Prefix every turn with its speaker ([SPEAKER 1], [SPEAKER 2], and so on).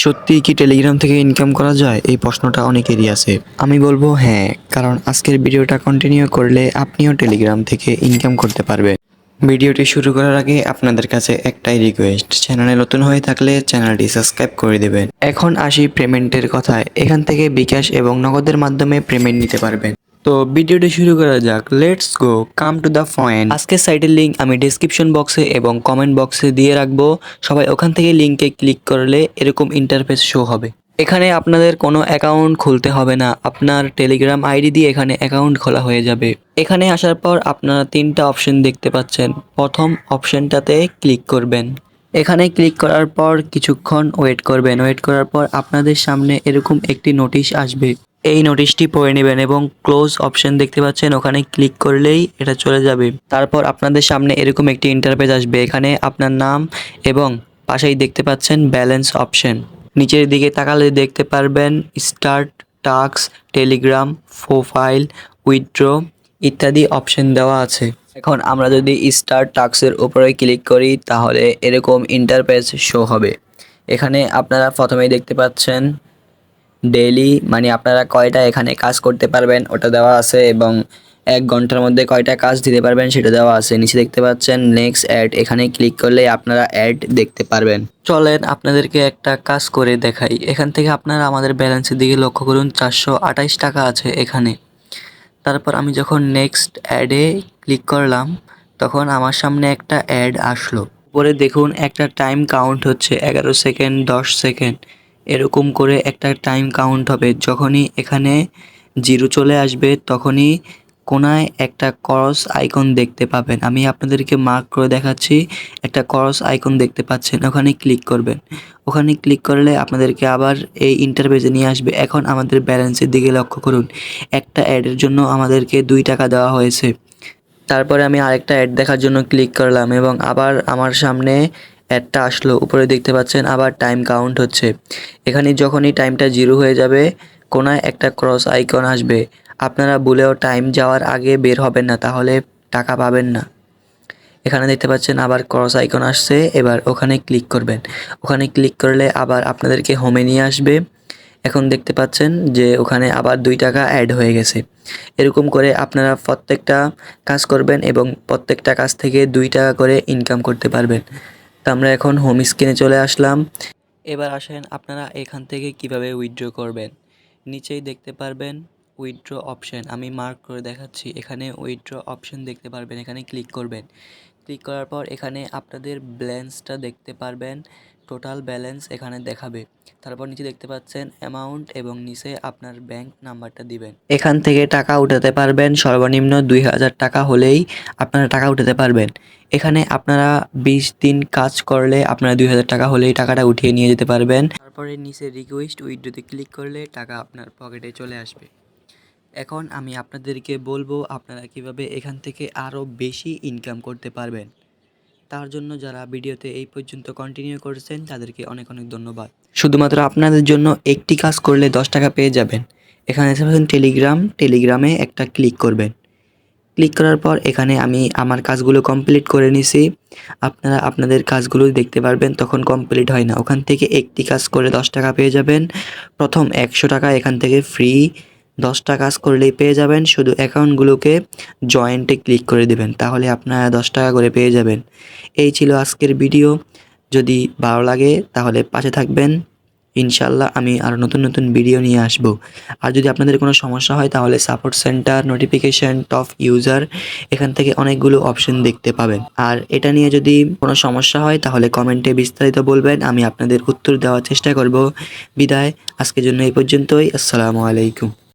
[SPEAKER 1] সত্যিই কি টেলিগ্রাম থেকে ইনকাম করা যায়? এই প্রশ্নটা অনেকেরই আছে। আমি বলবো হ্যাঁ, কারণ আজকের ভিডিওটা কন্টিনিউ করলে আপনিও টেলিগ্রাম থেকে ইনকাম করতে পারবেন। ভিডিওটি শুরু করার আগে আপনাদের কাছে একটাই রিকোয়েস্ট, চ্যানেলে নতুন হয়ে থাকলে চ্যানেলটি সাবস্ক্রাইব করে দেবেন। এখন আসি পেমেন্টের কথায়। এখান থেকে বিকাশ এবং নগদের মাধ্যমে পেমেন্ট নিতে পারবেন। তো ভিডিওটি শুরু করা যাক। Let's go, come to the point. আজকের সাইটের লিঙ্ক আমি ডেসক্রিপশন বক্সে এবং কমেন্ট বক্সে দিয়ে রাখবো। সবাই ওখান থেকে লিঙ্কে ক্লিক করলে এরকম ইন্টারফেস শো হবে। এখানে আপনাদের কোনো অ্যাকাউন্ট খুলতে হবে না, আপনার টেলিগ্রাম আইডি দিয়ে এখানে অ্যাকাউন্ট খোলা হয়ে যাবে। এখানে আসার পর আপনারা তিনটা অপশন দেখতে পাচ্ছেন। প্রথম অপশনটাতে ক্লিক করবেন। এখানে ক্লিক করার পর কিছুক্ষণ ওয়েট করবেন। ওয়েট করার পর আপনাদের সামনে এরকম একটি নোটিশ আসবে। এই নোটিশটি পড়ে নেবেন এবং ক্লোজ অপশন দেখতে পাচ্ছেন, ওখানে ক্লিক করলেই এটা চলে যাবে। তারপর আপনাদের সামনে এরকম একটি ইন্টারফেস আসবে। এখানে আপনার নাম এবং পাশেই দেখতে পাচ্ছেন ব্যালেন্স অপশন। নিচের দিকে তাকালে দেখতে পারবেন start task, Telegram, profile, withdraw ইত্যাদি অপশন দেওয়া আছে। এখন আমরা যদি স্টার্ট টাস্কের উপরে ক্লিক করি তাহলে এরকম ইন্টারফেস শো হবে। এখানে আপনারা প্রথমেই দেখতে পাচ্ছেন ডেইলি মানে আপনারা কয়টা এখানে কাজ করতে পারবেন ওটা দেওয়া আছে এবং 1 ঘন্টার মধ্যে কয়টা কাজ দিতে পারবেন সেটা দেওয়া আছে। নিচে দেখতে পাচ্ছেন নেক্সট অ্যাড, এখানে ক্লিক করলে আপনারা অ্যাড দেখতে পারবেন। চলেন আপনাদেরকে একটা কাজ করে দেখাই। এখান থেকে আপনারা আমাদের ব্যালেন্সের দিকে লক্ষ্য করুন, 428 টাকা আছে এখানে। তারপর আমি যখন নেক্সট অ্যাডে ক্লিক করলাম তখন আমার সামনে একটা অ্যাড আসলো। উপরে দেখুন একটা টাইম কাউন্ট হচ্ছে 11 সেকেন্ড, 10 সেকেন্ড এরকম করে একটা টাইম কাউন্ট হবে। যখনই এখানে 0 চলে আসবে তখনই কোনায় একটা ক্রস আইকন দেখতে পাবেন। আমি আপনাদেরকে মার্ক করে দেখাচ্ছি, একটা ক্রস আইকন দেখতে পাচ্ছেন, ওখানে ক্লিক করবেন। ওখানে ক্লিক করলে আপনাদেরকে আবার এই ইন্টারফেসে নিয়ে আসবে। এখন আমাদের ব্যালেন্সের দিকে লক্ষ্য করুন, একটা অ্যাডের জন্য আমাদেরকে 2 টাকা দেওয়া হয়েছে। তারপরে আমি আরেকটা অ্যাড দেখার জন্য ক্লিক করলাম এবং আবার আমার সামনে অ্যাডটা আসলো। উপরে দেখতে পাচ্ছেন আবার টাইম কাউন্ট হচ্ছে। এখানে যখনই টাইমটা 0 হয়ে যাবে কোনায় একটা ক্রস আইকন আসবে। আপনারা ভুলেও টাইম যাওয়ার আগে বের হবেন না, তাহলে টাকা পাবেন না। এখানে দেখতে পাচ্ছেন আবার ক্রস আইকন আসছে, এবার ওখানে ক্লিক করবেন। ওখানে ক্লিক করলে আবার আপনাদেরকে হোমে নিয়ে আসবে। এখন দেখতে পাচ্ছেন যে ওখানে আবার 2 টাকা অ্যাড হয়ে গেছে। এরকম করে আপনারা প্রত্যেকটা কাজ করবেন এবং প্রত্যেকটা কাজ থেকে 2 টাকা করে ইনকাম করতে পারবেন। তো আমরা এখন হোম স্ক্রিনে চলে আসলাম। এবার আসেন আপনারা এখান থেকে কিভাবে উইথড্র করবেন। নিচেই দেখতে পারবেন উইথড্র অপশন, আমি মার্ক করে দেখাচ্ছি। এখানে উইথড্র অপশন দেখতে পারবেন, এখানে ক্লিক করবেন। ক্লিক করার পর এখানে আপনাদের ব্যালেন্সটা দেখতে পারবেন, টোটাল ব্যালেন্স এখানে দেখাবে। তারপর নিচে দেখতে পাচ্ছেন অ্যামাউন্ট এবং নিচে আপনার ব্যাংক নাম্বারটা দিবেন। এখান থেকে টাকা উঠাতে পারবেন, সর্বনিম্ন 2000 টাকা হলেই আপনারা টাকা উঠাতে পারবেন। এখানে আপনারা 20 দিন কাজ করলে আপনারা 2000 টাকা হলেই টাকাটা উঠিয়ে নিয়ে যেতে পারবেন। তারপরে নিচে রিকোয়েস্ট উইথড্রোতে ক্লিক করলে টাকা আপনার পকেটে চলে আসবে। এখন আমি আপনাদেরকে বলবো আপনারা কিভাবে এখান থেকে আরও বেশি ইনকাম করতে পারবেন। তার জন্য যারা ভিডিওতে এই পর্যন্ত কন্টিনিউ করেছেন তাদেরকে অনেক অনেক ধন্যবাদ। শুধুমাত্র আপনাদের জন্য একটি কাজ করলে 10 টাকা পেয়ে যাবেন। এখানে দেখতে পাচ্ছেন টেলিগ্রামে একটা ক্লিক করবেন। ক্লিক করার পর এখানে আমি আমার কাজগুলো কমপ্লিট করে নিছি। আপনারা আপনাদের কাজগুলো দেখতে পারবেন, তখন কমপ্লিট হয় না। ওখান থেকে একটি কাজ করে 10 টাকা পেয়ে যাবেন। প্রথম 100 টাকা এখান থেকে ফ্রি, 10টা কাজ করলেই পেয়ে যাবেন। শুধু অ্যাকাউন্টগুলোকে জয়েন্টে ক্লিক করে দেবেন, তাহলে আপনারা 10 টাকা করে পেয়ে যাবেন। এই ছিল আজকের ভিডিও। যদি ভালো লাগে তাহলে পাশে থাকবেন। ইনশাল্লাহ আমি আরও নতুন নতুন ভিডিও নিয়ে আসব। আর যদি আপনাদের কোনো সমস্যা হয় তাহলে support centre, notification, top user এখান থেকে অনেকগুলো অপশন দেখতে পাবেন। আর এটা নিয়ে যদি কোনো সমস্যা হয় তাহলে কমেন্টে বিস্তারিত বলবেন, আমি আপনাদের উত্তর দেওয়ার চেষ্টা করব। বিদায়, আজকের জন্য এই পর্যন্তই। আসসালামু আলাইকুম।